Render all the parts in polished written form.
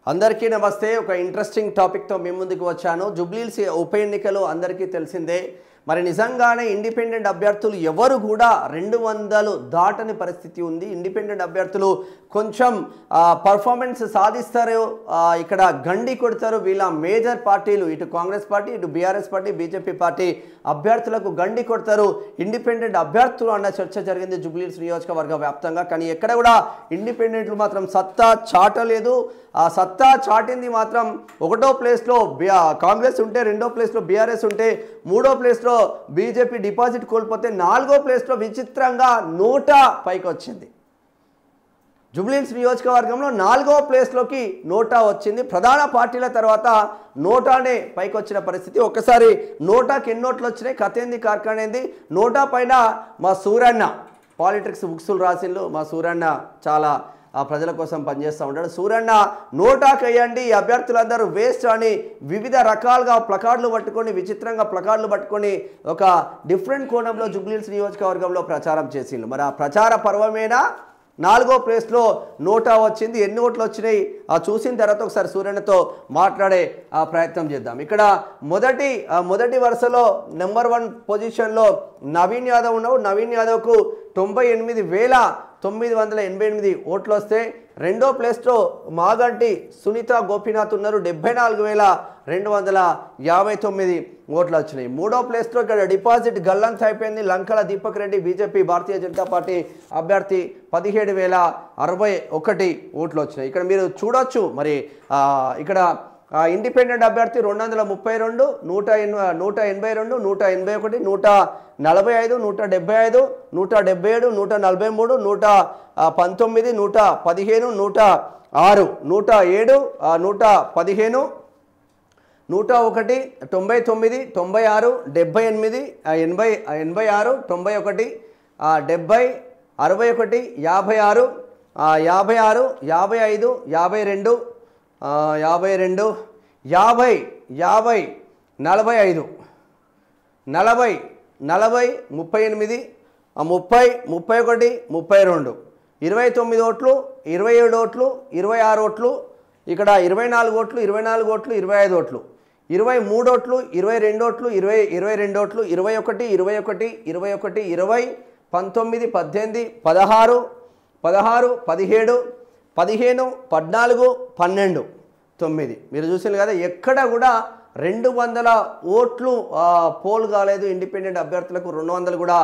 అందరికీ నమస్తే. ఒక ఇంట్రెస్టింగ్ టాపిక్తో మీ ముందుకు వచ్చాను. జూబ్లీహిల్స్ ఉప ఎన్నికలు అందరికీ తెలిసిందే. మరి నిజంగానే ఇండిపెండెంట్ అభ్యర్థులు ఎవరు కూడా 200 దాటని పరిస్థితి ఉంది. ఇండిపెండెంట్ అభ్యర్థులు కొంచెం పర్ఫార్మెన్స్ సాధిస్తారు, ఇక్కడ గండి కొడతారు. వీళ్ళ మేజర్ పార్టీలు ఇటు కాంగ్రెస్ పార్టీ, ఇటు బీఆర్ఎస్ పార్టీ, బీజేపీ పార్టీ అభ్యర్థులకు గండి కొడతారు. ఇండిపెండెంట్ అభ్యర్థులు అన్న చర్చ జరిగింది జూబ్లీహిల్స్ నియోజకవర్గ వ్యాప్తంగా. కానీ ఎక్కడ కూడా ఇండిపెండెంట్లు మాత్రం సత్తా చాటలేదు. ఆ సత్తా చాటింది మాత్రం ఒకటో ప్లేస్లో కాంగ్రెస్ ఉంటే, రెండో ప్లేస్లో బీఆర్ఎస్ ఉంటే, మూడో ప్లేస్లో బీజేపీ డిపాజిట్ కోల్పోతే, నాలుగో ప్లేస్లో విచిత్రంగా నోటా పైకి వచ్చింది. జూబ్లీహిల్స్ నియోజకవర్గంలో 4వ ప్లేస్లోకి నోటా వచ్చింది. ప్రధాన పార్టీల తర్వాత నోటానే పైకి వచ్చిన పరిస్థితి. ఒక్కసారి నోటాకి ఎన్ని నోట్లు వచ్చినాయి, కథేంది కార్ఖానేంది. నోటా పైన మా సూరన్న పాలిటిక్స్ బుక్స్లు రాసిండు. మా సూరన్న చాలా ప్రజల కోసం పనిచేస్తూ ఉంటాడు. సూరన్న నోటాకి వేయండి, ఈ అభ్యర్థులందరూ వేస్ట్ అని వివిధ రకాలుగా ప్లకార్డులు పట్టుకొని, విచిత్రంగా ప్లకార్డులు పట్టుకొని ఒక డిఫరెంట్ కోణంలో జూబ్లీహిల్స్ నియోజకవర్గంలో ప్రచారం చేసిండు. మరి ఆ ప్రచార పర్వమేనా 4వ ప్లేస్లో నోటా వచ్చింది. ఎన్ని ఓట్లు వచ్చినాయి చూసిన తర్వాత ఒకసారి సూర్యన్నతో మాట్లాడే ప్రయత్నం చేద్దాం. ఇక్కడ మొదటి వరుసలో నెంబర్ 1 పొజిషన్లో నవీన్ యాదవ్ ఉన్నాడు. నవీన్ యాదవ్కు 98,988 ఓట్లు వస్తే, రెండో ప్లేస్లో మాగంటి సునీత గోపీనాథ్ ఉన్నారు. 74,259 ఓట్లు వచ్చినాయి. మూడో ప్లేస్లో ఇక్కడ డిపాజిట్ గల్లంత అయిపోయింది. లంకల దీపక్ రెడ్డి బీజేపీ భారతీయ జనతా పార్టీ అభ్యర్థి 17,061 ఓట్లు వచ్చినాయి. ఇక్కడ మీరు చూడొచ్చు. మరి ఇక్కడ ఇండిపెండెంట్ అభ్యర్థి 232, 182, 181, 145, 175, 177, 143, 119, 115, 106, 107, 115, 101, 99, 96, 78, 86, 91, 70, 61, 56, 56, 55, 52, 52, 50, 50, 45, 40, 40, 38, 30, 31, 32, 29 ఓట్లు, 27 ఓట్లు, 26 ఓట్లు, ఇక్కడ 24 ఓట్లు, 24 ఓట్లు, 25 ఓట్లు, 23 ఓట్లు, 22 ఓట్లు, 22 ఓట్లు, 21, 21, 21, 20, 19, 18, 16, 16, 17, 15, 14, 12, 9. మీరు చూసారు కదా, ఎక్కడ కూడా 200 ఓట్లు పోల్ కాలేదు. ఇండిపెండెంట్ అభ్యర్థులకు 200 కూడా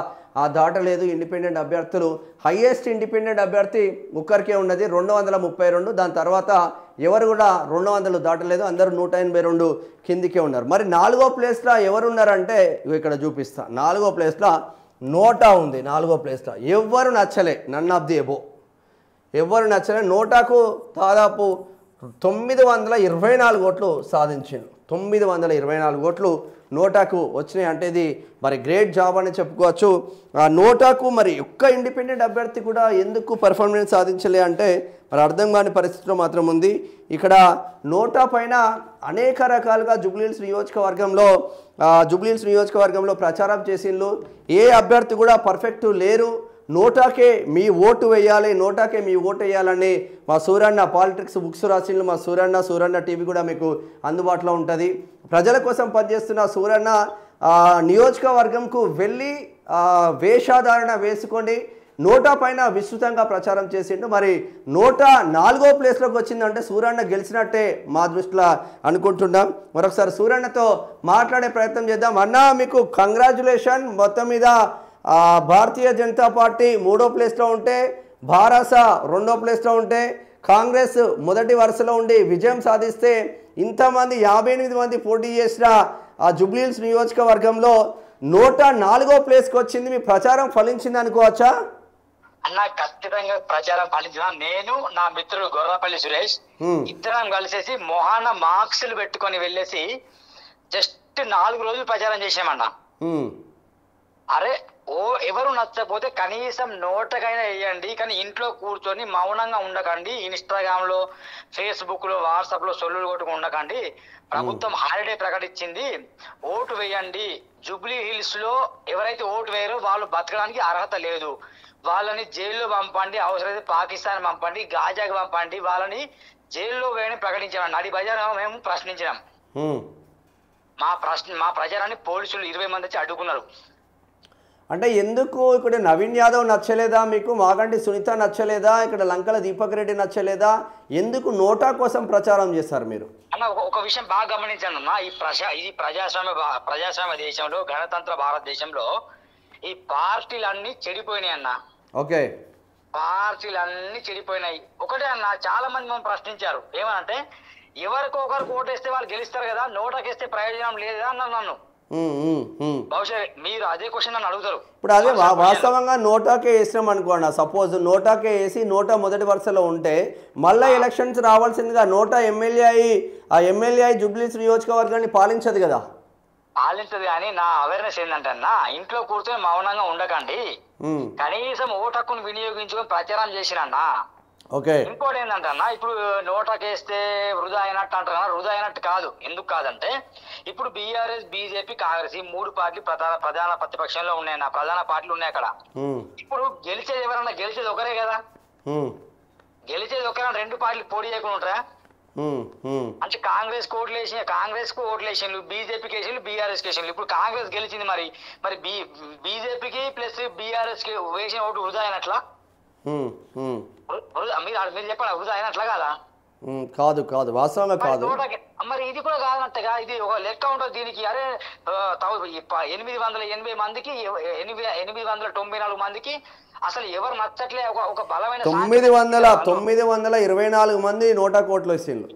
దాటలేదు. ఇండిపెండెంట్ అభ్యర్థులు హైయెస్ట్ ఇండిపెండెంట్ అభ్యర్థి ఒక్కరికే ఉన్నది 232. దాని తర్వాత ఎవరు కూడా 200 దాటలేదు. అందరూ 182 కిందికే ఉన్నారు. మరి 4వ ప్లేస్లో ఎవరు ఉన్నారంటే ఇక్కడ చూపిస్తా. 4వ ప్లేస్లో నోటా ఉంది. 4వ ప్లేస్లో ఎవరు నచ్చలే, నన్ ఆఫ్ ది ఎబో ఎవరు నచ్చలే. నోటాకు దాదాపు 924 ఓట్లు సాధించింది. 924 ఓట్లు నోటాకు వచ్చినాయి అంటే ఇది మరి గ్రేట్ జాబ్ అని చెప్పుకోవచ్చు. నోటాకు మరి ఒక్క ఇండిపెండెంట్ అభ్యర్థి కూడా ఎందుకు పర్ఫార్మెన్స్ సాధించలే అంటే మరి అర్థం కాని పరిస్థితిలో మాత్రం ఉంది. ఇక్కడ నోటా పైన అనేక రకాలుగా జూబ్లీహిల్స్ నియోజకవర్గంలో ప్రచారం చేసిండ్రు. ఏ అభ్యర్థి కూడా పర్ఫెక్ట్ లేరు. నోటాకే మీ ఓటు వేయాలి, నోటాకే మీ ఓటు వేయాలని మా సూరన్న పాలిటిక్స్ బుక్స్ రాసిండ్రు. మా సూరన్న టీవీ కూడా మీకు అందుబాటులో ఉంటుంది. ప్రజల కోసం పనిచేస్తున్న సూరన్న నియోజకవర్గంకు వెళ్ళి వేషధారణ వేసుకొని నోటా పైన విస్తృతంగా ప్రచారం చేసిండు. మరి నోటా 4వ ప్లేస్లోకి వచ్చిందంటే సూరన్న గెలిచినట్టే మా దృష్టిలో అనుకుంటున్నాం. మరొకసారి సూరన్నతో మాట్లాడే ప్రయత్నం చేద్దాం. అన్న, మీకు కంగ్రాచులేషన్. మొత్తం మీద భారతీయ జనతా పార్టీ 3వ ప్లేస్లో ఉంటే, భారస 2వ ప్లేస్లో ఉంటే, కాంగ్రెస్ మొదటి వరుసలో ఉండి విజయం సాధిస్తే, ఇంతమంది 58 మంది పోటీ చేసిన జూబ్లీహిల్స్ నియోజకవర్గంలో నోటా 4వ ప్లేస్కి వచ్చింది. మీ ప్రచారం ఫలించింది అనుకోవచ్చా? అన్న, ఖచ్చితంగా ప్రచారం ఫలించిన. నేను నా మిత్రుడు గొర్రపల్లి సురేష్ ఇద్దరం కలిసేసి మొహాన మార్క్స్లు పెట్టుకొని వెళ్ళేసి జస్ట్ 4 రోజులు ప్రచారం చేసామన్నా. అరే ఎవరు నచ్చకపోతే కనీసం నోటకైనా వేయండి, కానీ ఇంట్లో కూర్చొని మౌనంగా ఉండకండి. ఇన్స్టాగ్రామ్ లో, ఫేస్బుక్ లో, వాట్సాప్ లో సొల్లులు కొట్టుకు ఉండకండి. ప్రభుత్వం హాలిడే ప్రకటించింది, ఓటు వేయండి. జూబ్లీహిల్స్ లో ఎవరైతే ఓటు వేయరో వాళ్ళు బతకడానికి అర్హత లేదు. వాళ్ళని జైల్లో పంపండి, అవసరమైతే పాకిస్తాన్ పంపండి, గాజాకి పంపండి, వాళ్ళని జైల్లో వేయని ప్రకటించాం. నడి బజార్ మేము ప్రశ్నించినాం. ఉమ్. మా ప్రచారాన్ని పోలీసులు 20 మంది వచ్చి అడ్డుకున్నారు. అంటే ఎందుకు ఇక్కడ నవీన్ యాదవ్ నచ్చలేదా మీకు, మాగంటి సునీత నచ్చలేదా, ఇక్కడ లంకల దీపక్ రెడ్డి నచ్చలేదా, ఎందుకు నోటా కోసం ప్రచారం చేస్తారు మీరు? అన్న ఒక విషయం బాగా గమనించాను అన్న, ఇది ప్రజాస్వామ్య దేశంలో, గణతంత్ర భారతదేశంలో ఈ పార్టీలన్నీ చెడిపోయినాయి అన్న. ఓకే, పార్టీలన్నీ చెడిపోయినాయి. ఒకటే అన్న, చాలా మంది మనం ప్రశ్నించారు ఏమనంటే, ఎవరికొకరికి ఓటేస్తే వాళ్ళు గెలుస్తారు కదా, నోటాకేస్తే ప్రయోజనం లేదా అన్న నన్ను. బహుశా మీరు అదే క్వశ్చన్ నన్ను అడుగుతారు. ఇప్పుడు అదే వాస్తవంగా నోటాకే వేసినాం అనుకోండి, సపోజ్ నోటాకే వేసి నోటా మొదటి వరుసలో ఉంటే మళ్ళీ ఎలక్షన్స్ రావాల్సిందిగా, నోటా ఎమ్మెల్యే అయి జూబ్లీహిల్స్ నియోజకవర్గాన్ని పాలించదు కదా. పాలించదు కానీ నా అవేర్నెస్ ఏంటంటే అన్న, ఇంట్లో కూర్చొని మౌనంగా ఉండకండి, కనీసం ఓటు హక్కును వినియోగించుకొని ప్రచారం చేసిరన్నా. ఓకే, ఇంకోటి ఏంటంటే అన్న, ఇప్పుడు నోటాకేస్తే వృధా అయినట్టు అంటారు కదా, వృధా అయినట్టు కాదు. ఎందుకు కాదంటే, ఇప్పుడు బీఆర్ఎస్, బీజేపీ, కాంగ్రెస్ ఈ 3 పార్టీలు ప్రధాన ప్రతిపక్షంలో ఉన్నాయి, నా ప్రధాన పార్టీలు ఉన్నాయి అక్కడ. ఇప్పుడు గెలిచేది ఎవరన్నా, గెలిచేది ఒకరే కదా, గెలిచేది ఒకరే. 2 పార్టీలు పోటీ చేయకుండా ఉంటారా? అంటే కాంగ్రెస్ కు ఓట్లు వేసిండ్రు, బీజేపీకి వేసిండ్రు, బీఆర్ఎస్ కి వేసిండ్రు. ఇప్పుడు కాంగ్రెస్ గెలిచింది, మరి బీజేపీకి ప్లస్ బీఆర్ఎస్ కి వేసిన ఓటు వృధా అయినట్లా? మీరు చెప్పండి, వృధా అయినట్లా కాదా? కాదు, వాస్తవంగా కాదు. మరి ఇది కూడా కాదన్నట్టుగా, ఇది ఒక లెక్క ఉంటుంది దీనికి. అరే 880 మందికి 894 మందికి అసలు ఎవరు నచ్చట్లే, ఒక బలమైన 924 మంది నోటా కోట్లు వచ్చిండ్రు.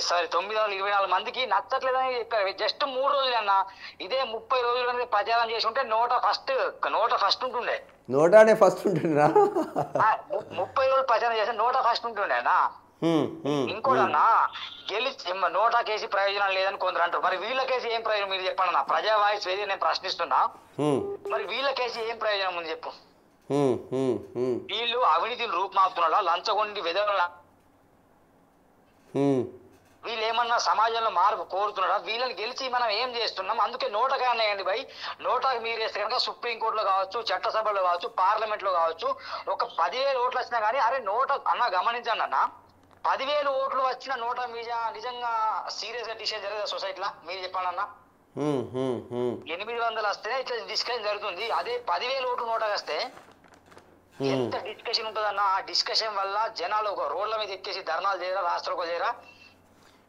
సారీ 924 మందికి నచ్చట్లేదని జస్ట్ 3 రోజులు అన్న. ఇదే 30 రోజులు ప్రచారం చేసి ఉంటే నోటా ఫస్ట్ ఉంటుండే. నోటానే ఫస్ట్ ఉంటుండేనా? 30 రోజులు ప్రచారం చేస్తే నోటా ఫస్ట్ ఉంటుండేనా? ఇంకోటన్నా, గెలిచి నోటా కేసి ప్రయోజనం లేదని కొందరు అంటారు. మరి వీళ్ళ కేసు ఏం ప్రయోజనం మీరు చెప్పండి అన్న. ప్రజా వాయిస్ ఏది నేను ప్రశ్నిస్తున్నా, మరి వీళ్ళ కేసు ఏం ప్రయోజనం ఉంది చెప్పు. వీళ్ళు అవినీతిని రూపుమాపుతున్నాడా, లంచగొండి వెదవల, వీళ్ళు ఏమన్నా సమాజంలో మార్పు కోరుతున్నాడా? వీళ్ళని గెలిచి మనం ఏం చేస్తున్నాం? అందుకే నోటగా అన్నాయండి భయ్. నోటాకి మీరు వేస్తే కనుక సుప్రీంకోర్టులో కావచ్చు, చట్టసభలో కావచ్చు, పార్లమెంట్ లో కావచ్చు, ఒక 10,000 ఓట్లు వచ్చినా కానీ, అరే నోట అన్న గమనించండి అన్న, 10,000 ఓట్లు వచ్చిన నోటా మీద నిజంగా సీరియస్ గా డిసిషన్ జరగదు సొసైటీలో. మీరు చెప్పండి అన్న, 800 వస్తే ఇట్లా డిస్కషన్ జరుగుతుంది. అదే 10,000 ఓట్లు నోటా వస్తే ఎంత డిస్కషన్ ఉంటుందన్న. ఆ డిస్కషన్ వల్ల జనాలు ఒక రోడ్ల మీద ఎక్కేసి ధర్నాలు చేయరా, రాష్ట్రాలకు చేయరా.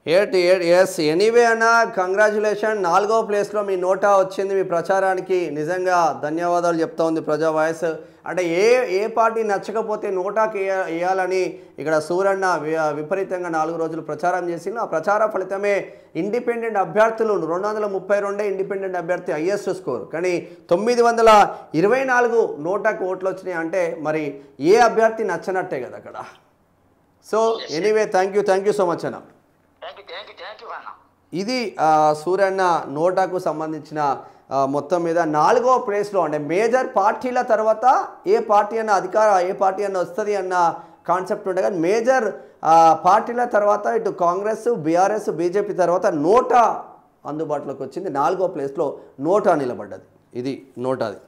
ఎస్, ఎనీవే అన్న, కంగ్రాచులేషన్. 4వ ప్లేస్లో మీ నోటా వచ్చింది. మీ ప్రచారానికి నిజంగా ధన్యవాదాలు చెప్తా ఉంది ప్రజా వాయిస్. అంటే ఏ పార్టీ నచ్చకపోతే నోటాకి వేయాలని ఇక్కడ సూరన్న విపరీతంగా 4 రోజులు ప్రచారం చేసిండు. ఆ ప్రచార ఫలితమే ఇండిపెండెంట్ అభ్యర్థులు 232 ఇండిపెండెంట్ అభ్యర్థి హైయెస్ట్ స్కోర్. కానీ 924 నోటాకు ఓట్లు వచ్చినాయి అంటే మరి ఏ అభ్యర్థి నచ్చనట్టే కదా అక్కడ. So anyway thank you so much అన్న. ఇది సూరన్న నోటాకు సంబంధించిన మొత్తం మీద 4వ ప్లేస్లో, అంటే మేజర్ పార్టీల తర్వాత ఏ పార్టీ అన్న వస్తుంది అన్న కాన్సెప్ట్ ఉండే, కానీ మేజర్ పార్టీల తర్వాత ఇటు కాంగ్రెస్, బీఆర్ఎస్, బీజేపీ తర్వాత నోటా అందుబాటులోకి వచ్చింది. 4వ ప్లేస్లో నోటా నిలబడ్డది. ఇది నోటాది.